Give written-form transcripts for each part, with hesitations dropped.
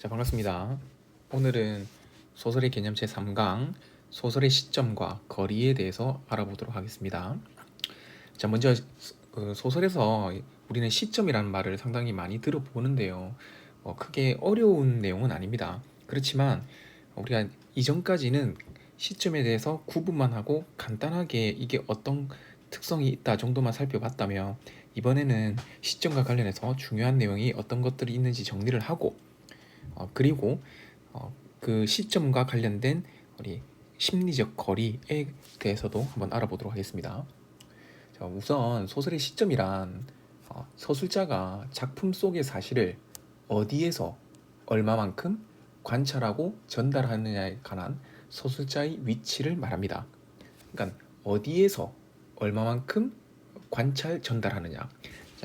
자, 반갑습니다. 오늘은 소설의 개념 제3강 소설의 시점과 거리에 대해서 알아보도록 하겠습니다. 자, 먼저 소설에서 우리는 시점이라는 말을 상당히 많이 들어보는데요. 크게 어려운 내용은 아닙니다. 그렇지만 우리가 이전까지는 시점에 대해서 구분만 하고 간단하게 이게 어떤 특성이 있다 정도만 살펴봤다면, 이번에는 시점과 관련해서 중요한 내용이 어떤 것들이 있는지 정리를 하고, 그리고 그 시점과 관련된 우리 심리적 거리에 대해서도 한번 알아보도록 하겠습니다. 자, 우선 소설의 시점이란 서술자가 작품 속의 사실을 어디에서 얼마만큼 관찰하고 전달하느냐에 관한 서술자의 위치를 말합니다. 그러니까 어디에서 얼마만큼 관찰 전달하느냐,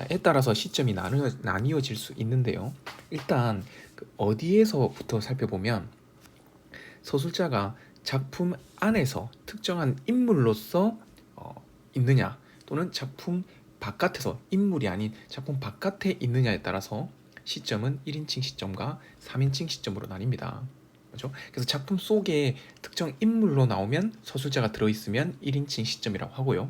에 따라서 시점이 나뉘어질 수 있는데요. 일단 어디에서부터 살펴보면, 서술자가 작품 안에서 특정한 인물로서 있느냐, 또는 작품 바깥에서 인물이 아닌 작품 바깥에 있느냐에 따라서 시점은 1인칭 시점과 3인칭 시점으로 나뉩니다. 그렇죠? 그래서 작품 속에 특정 인물로 나오면, 서술자가 들어있으면 1인칭 시점이라고 하고요.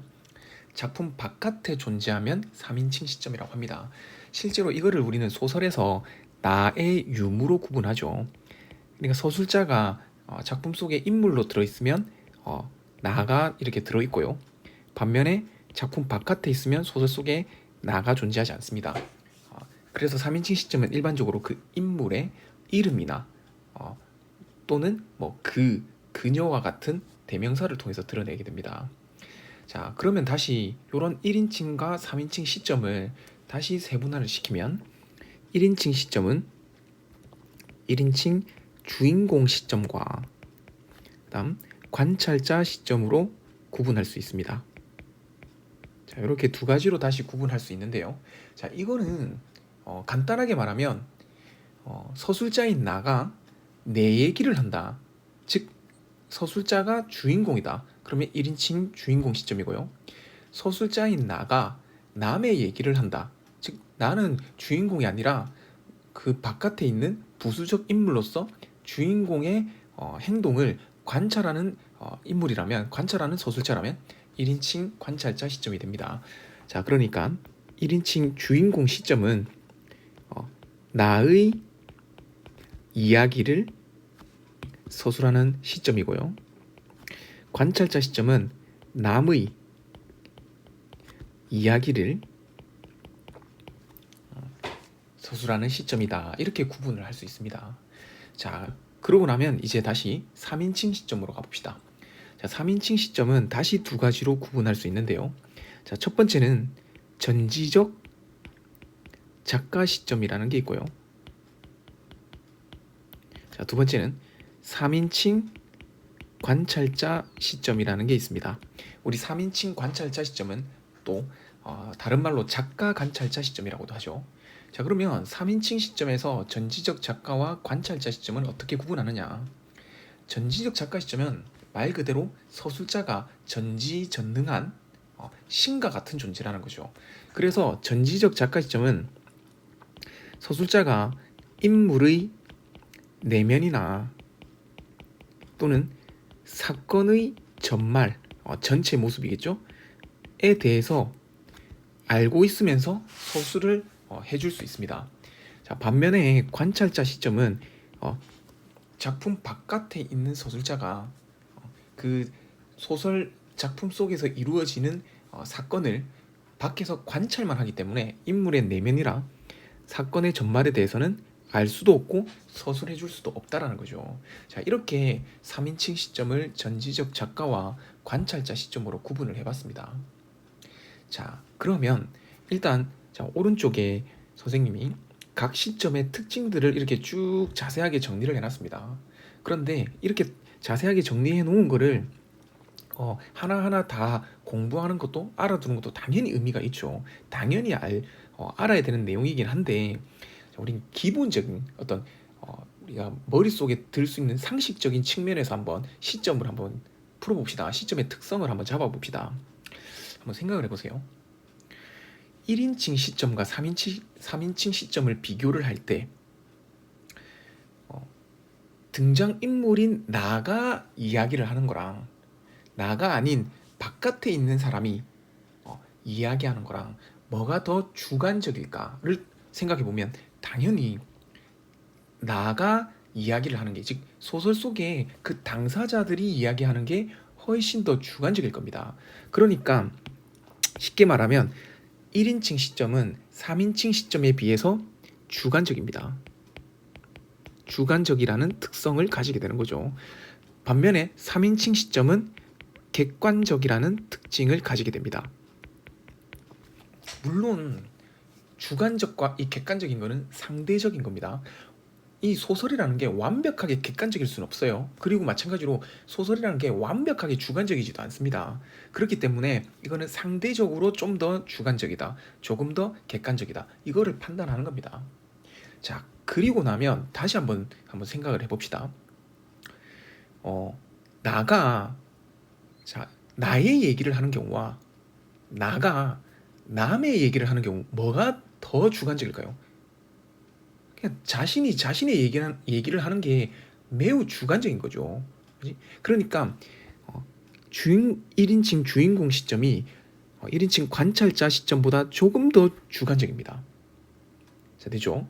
작품 바깥에 존재하면 3인칭 시점이라고 합니다. 실제로 이거를 우리는 소설에서 나의 유무로 구분하죠. 그러니까 서술자가 작품 속에 인물로 들어있으면 나가 이렇게 들어있고요. 반면에 작품 바깥에 있으면 소설 속에 나가 존재하지 않습니다. 그래서 3인칭 시점은 일반적으로 그 인물의 이름이나 또는 그녀와 같은 대명사를 통해서 드러내게 됩니다. 자, 그러면 다시 이런 1인칭과 3인칭 시점을 다시 세분화를 시키면, 1인칭 시점은 1인칭 주인공 시점과 그다음 관찰자 시점으로 구분할 수 있습니다. 자, 이렇게 두 가지로 다시 구분할 수 있는데요. 자, 이거는 간단하게 말하면 서술자인 나가 내 얘기를 한다. 즉 서술자가 주인공이다. 그러면 1인칭 주인공 시점이고요. 서술자인 나가 남의 얘기를 한다. 즉 나는 주인공이 아니라 그 바깥에 있는 부수적 인물로서 주인공의 행동을 관찰하는 인물이라면, 관찰하는 서술자라면 1인칭 관찰자 시점이 됩니다. 자, 그러니까 1인칭 주인공 시점은 나의 이야기를 서술하는 시점이고요. 관찰자 시점은 남의 이야기를 서술하는 시점이다. 이렇게 구분을 할 수 있습니다. 자, 그러고 나면 이제 다시 3인칭 시점으로 가봅시다. 자, 3인칭 시점은 다시 두 가지로 구분할 수 있는데요. 자, 첫 번째는 전지적 작가 시점이라는 게 있고요. 자, 두 번째는 3인칭 관찰자 시점이라는 게 있습니다. 우리 3인칭 관찰자 시점은 또 다른 말로 작가 관찰자 시점이라고도 하죠. 자, 그러면 3인칭 시점에서 전지적 작가와 관찰자 시점은 어떻게 구분하느냐? 전지적 작가 시점은 말 그대로 서술자가 전지전능한 신과 같은 존재라는 거죠. 그래서 전지적 작가 시점은 서술자가 인물의 내면이나 또는 사건의 전말, 전체 모습이겠죠? 에 대해서 알고 있으면서 서술을 해줄 수 있습니다. 자, 반면에 관찰자 시점은 작품 바깥에 있는 서술자가 그 소설 작품 속에서 이루어지는 사건을 밖에서 관찰만 하기 때문에 인물의 내면이라 사건의 전말에 대해서는 알 수도 없고 서술해 줄 수도 없다라는 거죠. 자, 이렇게 3인칭 시점을 전지적 작가와 관찰자 시점으로 구분을 해봤습니다. 자, 그러면 일단 오른쪽에 선생님이 각 시점의 특징들을 이렇게 쭉 자세하게 정리를 해놨습니다. 그런데 이렇게 자세하게 정리해 놓은 거를 하나하나 다 공부하는 것도, 알아두는 것도 당연히 의미가 있죠. 당연히 알아야 되는 내용이긴 한데, 우린 기본적인 어떤 우리가 머릿속에 들 수 있는 상식적인 측면에서 한번 시점을 한번 풀어봅시다. 시점의 특성을 한번 잡아봅시다. 한번 생각을 해보세요. 1인칭 시점과 3인칭 시점을 비교를 할 때 등장인물인 나가 이야기를 하는 거랑 나가 아닌 바깥에 있는 사람이 이야기하는 거랑 뭐가 더 주관적일까를 생각해 보면 당연히 나가 이야기를 하는 게, 즉 소설 속에 그 당사자들이 이야기하는 게 훨씬 더 주관적일 겁니다. 그러니까 쉽게 말하면 1인칭 시점은 3인칭 시점에 비해서 주관적입니다. 주관적이라는 특성을 가지게 되는 거죠. 반면에 3인칭 시점은 객관적이라는 특징을 가지게 됩니다. 물론 주관적과 이 객관적인 거는 상대적인 겁니다. 이 소설이라는 게 완벽하게 객관적일 수는 없어요. 그리고 마찬가지로 소설이라는 게 완벽하게 주관적이지도 않습니다. 그렇기 때문에 이거는 상대적으로 좀 더 주관적이다, 조금 더 객관적이다, 이거를 판단하는 겁니다. 자, 그리고 나면 다시 한번 생각을 해봅시다. 나가 나의 얘기를 하는 경우와 나가 남의 얘기를 하는 경우 뭐가 더 주관적일까요? 그냥 자신의 얘기를 하는 게 매우 주관적인 거죠. 그러니까 1인칭 주인공 시점이 1인칭 관찰자 시점보다 조금 더 주관적입니다. 자, 되죠?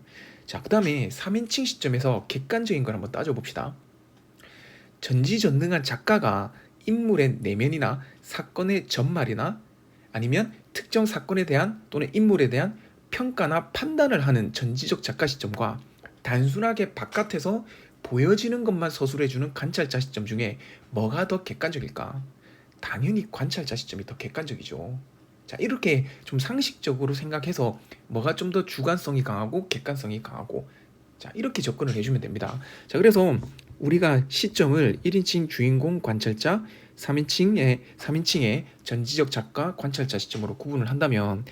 자, 그 다음에 3인칭 시점에서 객관적인 걸 한번 따져봅시다. 전지전능한 작가가 인물의 내면이나 사건의 전말이나 아니면 특정 사건에 대한 또는 인물에 대한 평가나 판단을 하는 전지적 작가 시점과 단순하게 바깥에서 보여지는 것만 서술해주는 관찰자 시점 중에 뭐가 더 객관적일까? 당연히 관찰자 시점이 더 객관적이죠. 자, 이렇게 좀 상식적으로 생각해서 뭐가 좀 더 주관성이 강하고 객관성이 강하고, 자, 이렇게 접근을 해주면 됩니다. 자, 그래서 우리가 시점을 1인칭 주인공 관찰자, 3인칭의 전지적 작가 관찰자 시점으로 구분을 한다면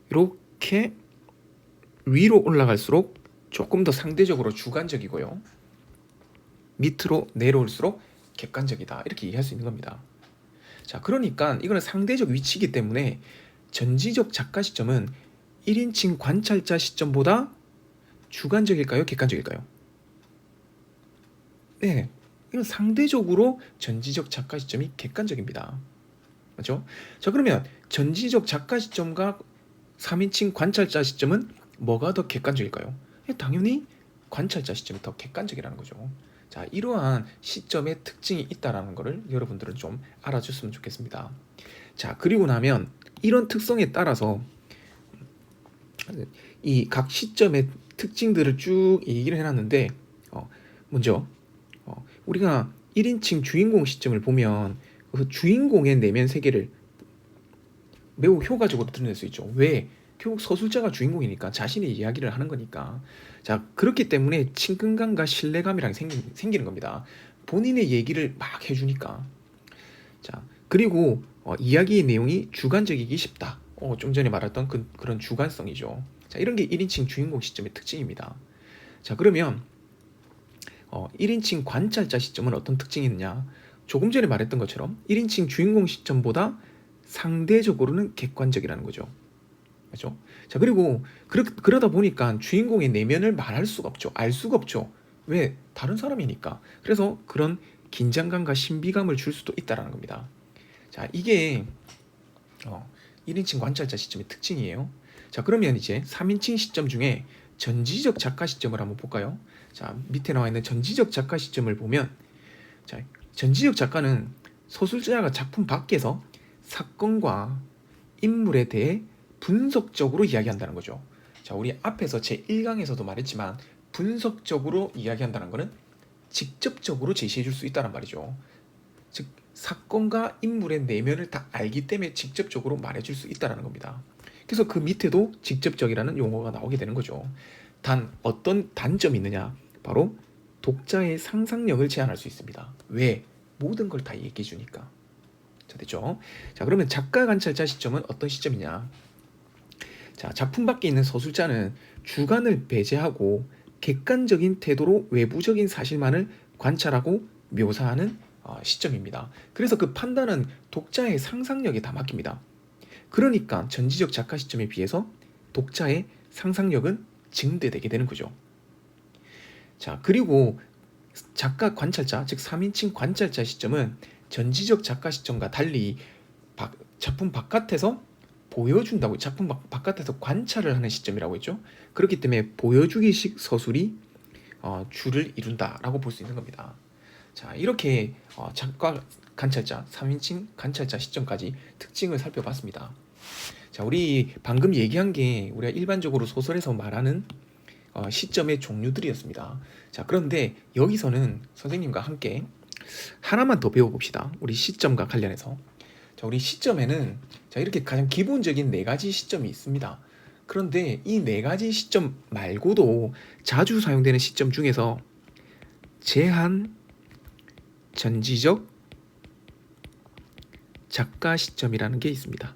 이렇게 위로 올라갈수록 조금 더 상대적으로 주관적이고요, 밑으로 내려올수록 객관적이다, 이렇게 이해할 수 있는 겁니다. 자, 그러니까 이거는 상대적 위치이기 때문에 전지적 작가 시점은 1인칭 관찰자 시점보다 주관적일까요? 객관적일까요? 네, 이건 상대적으로 전지적 작가 시점이 객관적입니다. 맞죠? 자, 그러면 전지적 작가 시점과 3인칭 관찰자 시점은 뭐가 더 객관적일까요? 당연히 관찰자 시점이 더 객관적이라는 거죠. 자, 이러한 시점의 특징이 있다는 것을 여러분들은 좀 알아줬으면 좋겠습니다. 자, 그리고 나면 이런 특성에 따라서 이 각 시점의 특징들을 쭉 얘기를 해놨는데, 먼저 우리가 1인칭 주인공 시점을 보면 그 주인공의 내면 세계를 매우 효과적으로 드러낼 수 있죠. 왜? 결국 서술자가 주인공이니까 자신의 이야기를 하는 거니까. 자, 그렇기 때문에 친근감과 신뢰감이랑 생기는 겁니다. 본인의 얘기를 막 해주니까. 자, 그리고 이야기의 내용이 주관적이기 쉽다. 좀 전에 말했던 그런 주관성이죠. 자, 이런 게 1인칭 주인공 시점의 특징입니다. 자, 그러면 1인칭 관찰자 시점은 어떤 특징이 있느냐? 조금 전에 말했던 것처럼 1인칭 주인공 시점보다 상대적으로는 객관적이라는 거죠. 그렇죠? 자, 그리고 그러다 보니까 주인공의 내면을 말할 수가 없죠. 알 수가 없죠. 왜? 다른 사람이니까. 그래서 그런 긴장감과 신비감을 줄 수도 있다는 겁니다. 자, 이게 1인칭 관찰자 시점의 특징이에요. 자, 그러면 이제 3인칭 시점 중에 전지적 작가 시점을 한번 볼까요? 자, 밑에 나와 있는 전지적 작가 시점을 보면, 자, 전지적 작가는 서술자가 작품 밖에서 사건과 인물에 대해 분석적으로 이야기한다는 거죠. 자, 우리 앞에서 제1강에서도 말했지만 분석적으로 이야기한다는 것은 직접적으로 제시해 줄 수 있다는 말이죠. 즉 사건과 인물의 내면을 다 알기 때문에 직접적으로 말해줄 수 있다는 겁니다. 그래서 그 밑에도 직접적이라는 용어가 나오게 되는 거죠. 단 어떤 단점이 있느냐? 바로 독자의 상상력을 제한할 수 있습니다. 왜? 모든 걸 다 얘기해 주니까. 자, 됐죠? 자, 그러면 작가 관찰자 시점은 어떤 시점이냐? 자, 작품 밖에 있는 서술자는 주관을 배제하고 객관적인 태도로 외부적인 사실만을 관찰하고 묘사하는 시점입니다. 그래서 그 판단은 독자의 상상력에 다 맡깁니다. 그러니까 전지적 작가 시점에 비해서 독자의 상상력은 증대되게 되는 거죠. 자, 그리고 작가 관찰자, 즉 3인칭 관찰자 시점은 전지적 작가 시점과 달리 작품 바깥에서 보여준다고, 작품 바깥에서 관찰을 하는 시점이라고 했죠. 그렇기 때문에 보여주기식 서술이 주를 이룬다라고 볼 수 있는 겁니다. 자, 이렇게 작가 관찰자, 3인칭 관찰자 시점까지 특징을 살펴봤습니다. 자, 우리 방금 얘기한 게 우리가 일반적으로 소설에서 말하는 시점의 종류들이었습니다. 자, 그런데 여기서는 선생님과 함께 하나만 더 배워봅시다. 우리 시점과 관련해서. 자, 우리 시점에는 자, 이렇게 가장 기본적인 4가지 시점이 있습니다. 그런데 이 4가지 시점 말고도 자주 사용되는 시점 중에서 제한 전지적 작가 시점이라는 게 있습니다.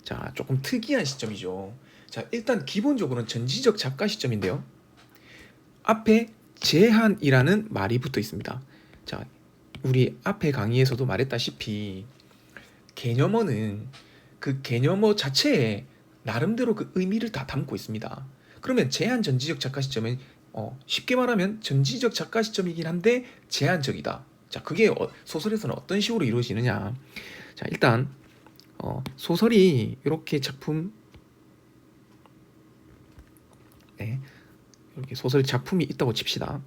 자, 조금 특이한 시점이죠. 자, 일단 기본적으로는 전지적 작가 시점인데요. 앞에 제한이라는 말이 붙어 있습니다. 자, 우리 앞에 강의에서도 말했다시피 개념어는 그 개념어 자체에 나름대로 그 의미를 다 담고 있습니다. 그러면 제한 전지적 작가 시점은 쉽게 말하면 전지적 작가 시점이긴 한데 제한적이다. 자, 그게 소설에서는 어떤 식으로 이루어지느냐. 자, 일단 소설이 이렇게 작품, 네, 이렇게 소설 작품이 있다고 칩시다.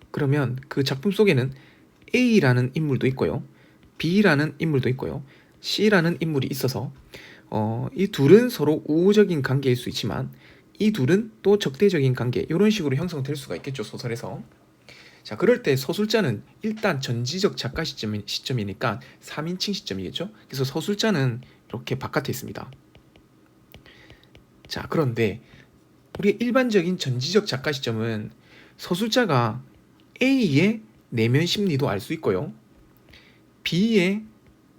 그러면 그 작품 속에는 A라는 인물도 있고요, B라는 인물도 있고요, C라는 인물이 있어서 이 둘은 서로 우호적인 관계일 수 있지만 이 둘은 또 적대적인 관계, 이런 식으로 형성될 수가 있겠죠, 소설에서. 자, 그럴 때 서술자는 일단 전지적 작가 시점이니까 3인칭 시점이겠죠. 그래서 서술자는 이렇게 바깥에 있습니다. 자, 그런데 우리 일반적인 전지적 작가 시점은 서술자가 A의 내면 심리도 알 수 있고요, B의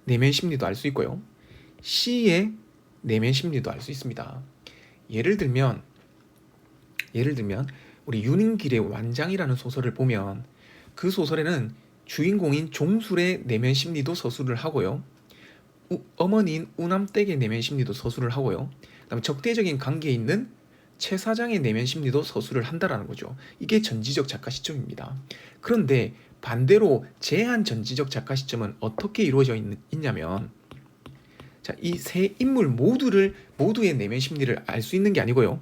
내면 심리도 알 수 있고요, C의 내면 심리도 알 수 있습니다. 예를 들면 우리 윤인길의 완장이라는 소설을 보면 그 소설에는 주인공인 종술의 내면 심리도 서술을 하고요, 어머니인 우남댁의 내면 심리도 서술을 하고요, 그다음에 적대적인 관계에 있는 최 사장의 내면 심리도 서술을 한다라는 거죠. 이게 전지적 작가 시점입니다. 그런데 반대로 제한 전지적 작가 시점은 어떻게 이루어져 있냐면, 자, 이 세 인물 모두의 내면 심리를 알 수 있는 게 아니고요,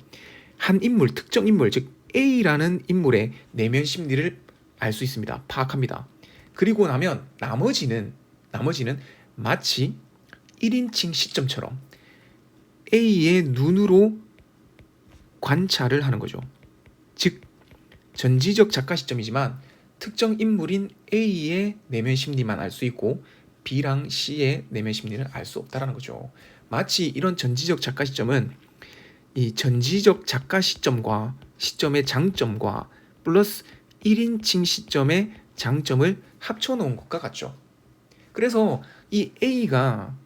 한 인물, 특정 인물, 즉 A라는 인물의 내면 심리를 알 수 있습니다. 파악합니다. 그리고 나면 나머지는 마치 1인칭 시점처럼 A의 눈으로 관찰을 하는 거죠. 즉 전지적 작가 시점이지만 특정 인물인 A의 내면 심리만 알 수 있고 B랑 C의 내면 심리를 알 수 없다라는 거죠. 마치 이런 전지적 작가 시점은 이 전지적 작가 시점과 시점의 장점과 플러스 1인칭 시점의 장점을 합쳐놓은 것과 같죠. 그래서 이 A가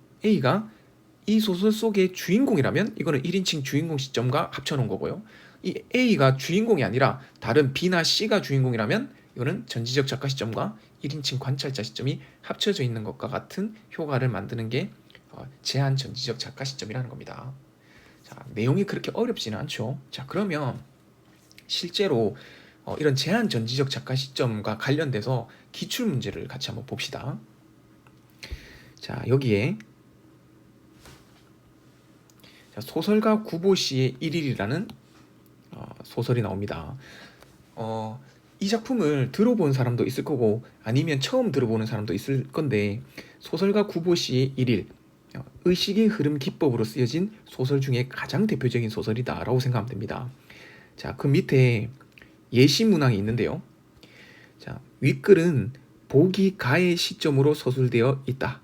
이 소설 속의 주인공이라면 이거는 1인칭 주인공 시점과 합쳐놓은 거고요, 이 A가 주인공이 아니라 다른 B나 C가 주인공이라면 이거는 전지적 작가 시점과 1인칭 관찰자 시점이 합쳐져 있는 것과 같은 효과를 만드는 게 제한 전지적 작가 시점이라는 겁니다. 자, 내용이 그렇게 어렵지는 않죠. 자, 그러면 실제로 이런 제한 전지적 작가 시점과 관련돼서 기출 문제를 같이 한번 봅시다. 자, 여기에 소설가 구보시의 1일이라는 소설이 나옵니다. 이 작품을 들어본 사람도 있을 거고 아니면 처음 들어보는 사람도 있을 건데, 소설가 구보시의 1일, 의식의 흐름 기법으로 쓰여진 소설 중에 가장 대표적인 소설이다 라고 생각하면 됩니다. 자, 그 밑에 예시 문항이 있는데요. 자, 윗글은 보기 가의 시점으로 서술되어 있다.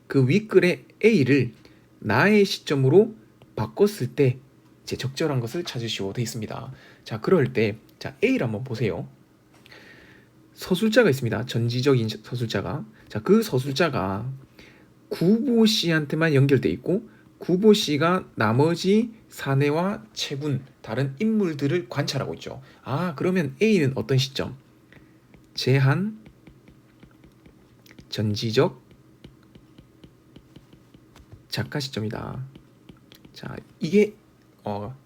그 윗글의 A를 나의 시점으로 바꿨을 때 제 적절한 것을 찾으시오 되어 있습니다. 자, 그럴 때 자, A를 한번 보세요. 서술자가 있습니다. 전지적인 서술자가. 자, 그 서술자가 구보 씨한테만 연결돼 있고 구보 씨가 나머지 사내와 채군 다른 인물들을 관찰하고 있죠. 아, 그러면 A는 어떤 시점? 제한 전지적 작가 시점이다. 자, 이게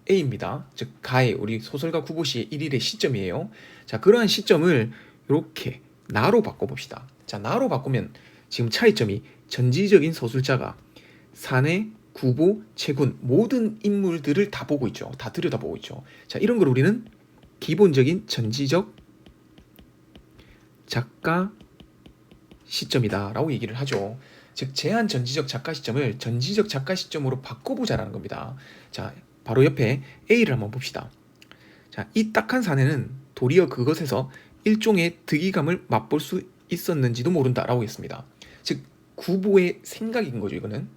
A입니다. 즉 가의 우리 소설가 구보시의 1일의 시점이에요. 자, 그러한 시점을 이렇게 나로 바꿔봅시다. 자, 나로 바꾸면 지금 차이점이 전지적인 서술자가 사내, 구보, 채군 모든 인물들을 다 보고 있죠. 다 들여다보고 있죠. 자, 이런 걸 우리는 기본적인 전지적 작가 시점이다 라고 얘기를 하죠. 즉 제한 전지적 작가 시점을 전지적 작가 시점으로 바꿔보자라는 겁니다. 자, 바로 옆에 A를 한번 봅시다. 자, 이 딱한 사내는 도리어 그것에서 일종의 득이감을 맛볼 수 있었는지도 모른다라고 했습니다. 즉 구보의 생각인 거죠, 이거는.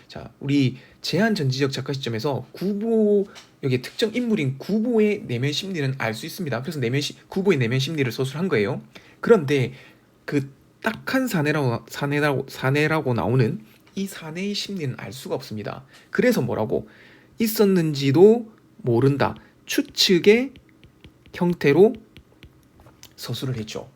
자, 우리 제한 전지적 작가 시점에서 구보 여기 특정 인물인 구보의 내면 심리는 알 수 있습니다. 그래서 구보의 내면 심리를 서술한 거예요. 그런데 그 딱한 사내라고 나오는 이 사내의 심리는 알 수가 없습니다. 그래서 뭐라고 있었는지도 모른다. 추측의 형태로 서술을 했죠.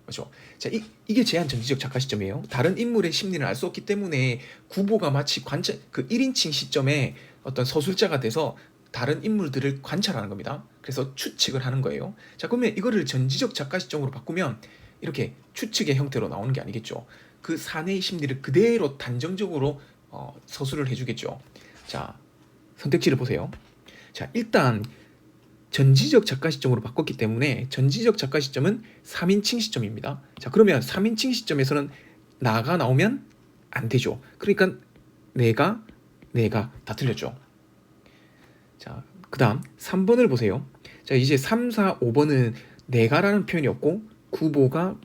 그렇죠? 자, 이게 제한 전지적 작가 시점이에요. 다른 인물의 심리를 알 수 없기 때문에 구보가 마치 그 1인칭 시점에 어떤 서술자가 돼서 다른 인물들을 관찰하는 겁니다. 그래서 추측을 하는 거예요. 자, 그러면 이거를 전지적 작가 시점으로 바꾸면 이렇게 추측의 형태로 나오는 게 아니겠죠. 그 사내의 심리를 그대로 단정적으로 서술을 해주겠죠. 자, 선택지를 보세요. 자, 일단 전지적 작가 시점으로 바꿨기 때문에 전지적 작가 시점은 3인칭 시점입니다. 자, 그러면 3인칭 시점에서는 나가 나오면 안 되죠. 그러니까 내가 다 틀렸죠. 자, 그 다음 3번을 보세요. 자, 이제 3, 4, 5번은 내가라는 표현이 없고 구보가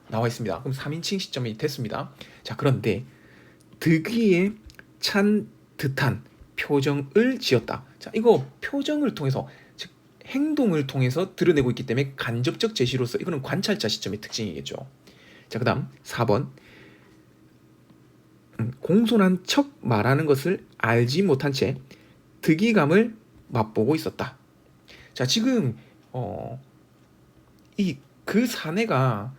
나와 있습니다. 그럼 3인칭 시점이 됐습니다. 자, 그런데 득위에 찬 듯한 표정을 지었다. 자, 이거 표정을 통해서, 즉 행동을 통해서 드러내고 있기 때문에 간접적 제시로서 이거는 관찰자 시점의 특징이겠죠. 자, 그 다음 4번 공손한 척 말하는 것을 알지 못한 채 득이감을 맛보고 있었다. 자, 지금 그 사내가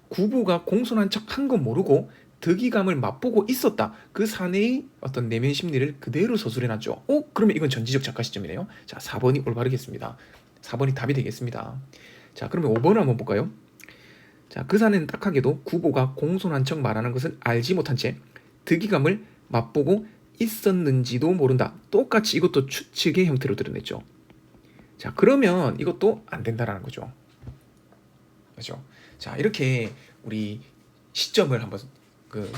구보가 공손한 척 한 건 모르고 득이감을 맛보고 있었다. 그 사내의 어떤 내면 심리를 그대로 서술해놨죠. 그러면 이건 전지적 작가 시점이네요. 자, 4번이 올바르겠습니다. 4번이 답이 되겠습니다. 자, 그러면 5번을 한번 볼까요? 자, 그 사내는 딱하게도 구보가 공손한 척 말하는 것을 알지 못한 채 득이감을 맛보고 있었는지도 모른다. 똑같이 이것도 추측의 형태로 드러냈죠. 자, 그러면 이것도 안 된다라는 거죠. 그렇죠? 자, 이렇게 우리 시점을 한번 그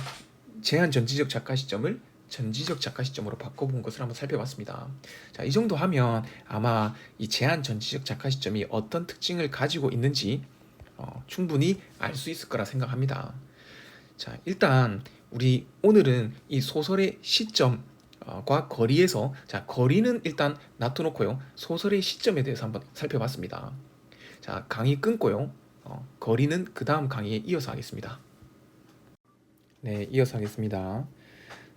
제한 전지적 작가 시점을 전지적 작가 시점으로 바꿔본 것을 한번 살펴봤습니다. 자, 이 정도 하면 아마 이 제한 전지적 작가 시점이 어떤 특징을 가지고 있는지 충분히 알 수 있을 거라 생각합니다. 자, 일단 우리 오늘은 이 소설의 시점과 거리에서, 자, 거리는 일단 놔둬놓고요, 소설의 시점에 대해서 한번 살펴봤습니다. 자, 강의 끊고요, 거리는 그 다음 강의에 이어서 하겠습니다. 네, 이어서 하겠습니다.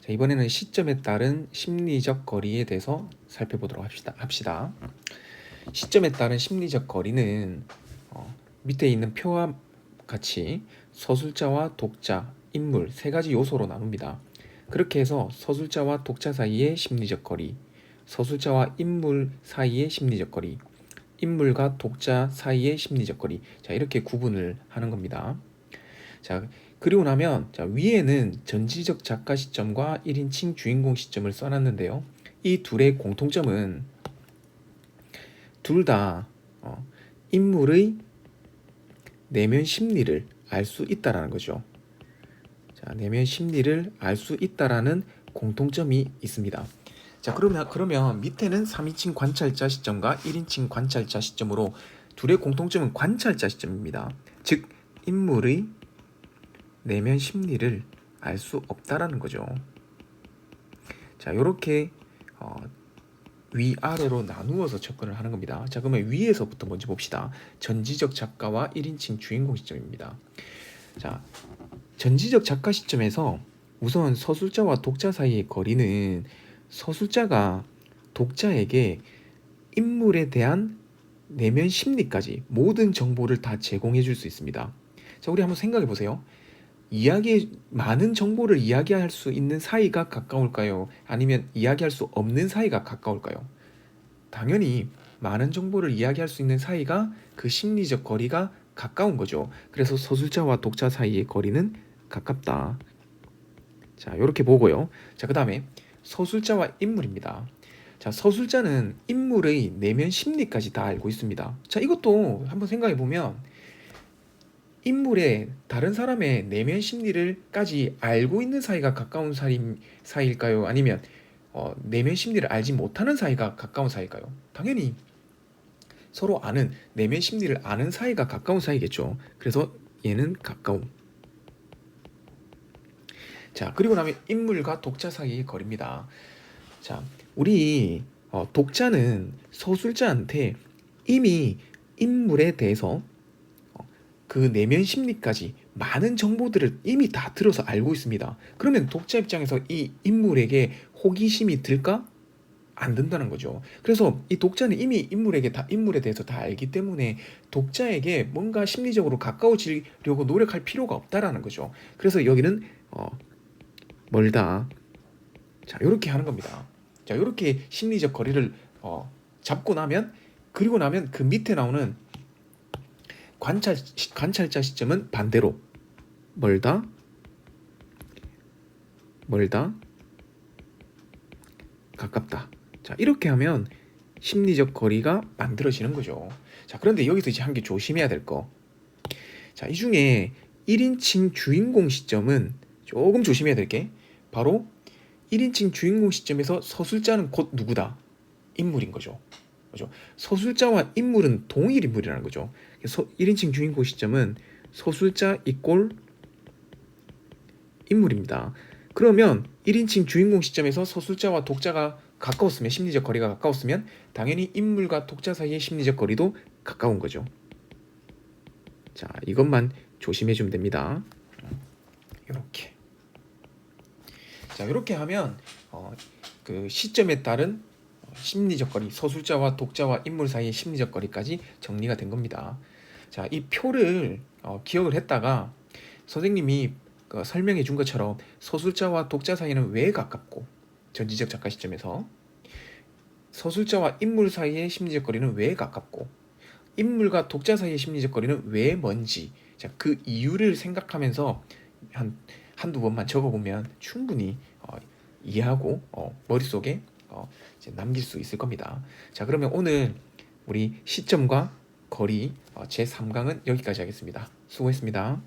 자, 이번에는 시점에 따른 심리적 거리에 대해서 살펴보도록 합시다. 시점에 따른 심리적 거리는 밑에 있는 표와 같이 서술자와 독자, 인물 세 가지 요소로 나눕니다. 그렇게 해서 서술자와 독자 사이의 심리적 거리, 서술자와 인물 사이의 심리적 거리, 인물과 독자 사이의 심리적 거리, 자, 이렇게 구분을 하는 겁니다. 자, 그리고 나면 자, 위에는 전지적 작가 시점과 1인칭 주인공 시점을 써놨는데요. 이 둘의 공통점은 둘 다 인물의 내면 심리를 알 수 있다라는 거죠. 자, 내면 심리를 알 수 있다라는 공통점이 있습니다. 자, 그러면 밑에는 3인칭 관찰자 시점과 1인칭 관찰자 시점으로 둘의 공통점은 관찰자 시점입니다. 즉 인물의 내면 심리를 알 수 없다라는 거죠. 자, 이렇게 위아래로 나누어서 접근을 하는 겁니다. 자, 그러면 위에서부터 먼저 봅시다. 전지적 작가와 1인칭 주인공 시점입니다. 자, 전지적 작가 시점에서 우선 서술자와 독자 사이의 거리는 서술자가 독자에게 인물에 대한 내면 심리까지 모든 정보를 다 제공해 줄 수 있습니다. 자, 우리 한번 생각해 보세요. 많은 정보를 이야기할 수 있는 사이가 가까울까요? 아니면 이야기할 수 없는 사이가 가까울까요? 당연히 많은 정보를 이야기할 수 있는 사이가 그 심리적 거리가 가까운 거죠. 그래서 서술자와 독자 사이의 거리는 가깝다. 자, 이렇게 보고요. 자, 그 다음에 서술자와 인물입니다. 자, 서술자는 인물의 내면 심리까지 다 알고 있습니다. 자, 이것도 한번 생각해 보면 인물의 다른 사람의 내면 심리를까지 알고 있는 사이가 가까운 사이일까요? 아니면 내면 심리를 알지 못하는 사이가 가까운 사이일까요? 당연히 서로 아는 내면 심리를 아는 사이가 가까운 사이겠죠. 그래서 얘는 가까움. 자, 그리고 나면 인물과 독자 사이의 거리입니다. 자, 우리 독자는 서술자한테 이미 인물에 대해서 그 내면 심리까지 많은 정보들을 이미 다 들어서 알고 있습니다. 그러면 독자 입장에서 이 인물에게 호기심이 들까? 안 든다는 거죠. 그래서 이 독자는 이미 인물에 대해서 다 알기 때문에 독자에게 뭔가 심리적으로 가까워지려고 노력할 필요가 없다라는 거죠. 그래서 여기는 멀다. 자, 이렇게 하는 겁니다. 자, 이렇게 심리적 거리를 잡고 나면, 그리고 나면 그 밑에 나오는 관찰자 시점은 반대로 멀다, 가깝다. 자, 이렇게 하면 심리적 거리가 만들어지는 거죠. 자, 그런데 여기서 이제 한 개 조심해야 될 거. 자, 이 중에 1인칭 주인공 시점은 조금 조심해야 될 게 바로 1인칭 주인공 시점에서 서술자는 곧 누구다? 인물인 거죠. 그죠? 서술자와 인물은 동일 인물이라는 거죠. 그래서 1인칭 주인공 시점은 서술자 이꼴 인물입니다. 그러면 1인칭 주인공 시점에서 서술자와 독자가 가까웠으면, 심리적 거리가 가까웠으면 당연히 인물과 독자 사이의 심리적 거리도 가까운 거죠. 자, 이것만 조심해 주면 됩니다. 이렇게. 자, 이렇게 하면 그 시점에 따른 심리적 거리, 서술자와 독자와 인물 사이의 심리적 거리까지 정리가 된 겁니다. 자, 이 표를 기억을 했다가 선생님이 설명해 준 것처럼 서술자와 독자 사이는 왜 가깝고, 전지적 작가 시점에서 서술자와 인물 사이의 심리적 거리는 왜 가깝고, 인물과 독자 사이의 심리적 거리는 왜 먼지, 자, 그 이유를 생각하면서 한두 번만 적어보면 충분히 이해하고 머릿속에 이제 남길 수 있을 겁니다. 자, 그러면 오늘 우리 시점과 거리 제3강은 여기까지 하겠습니다. 수고했습니다.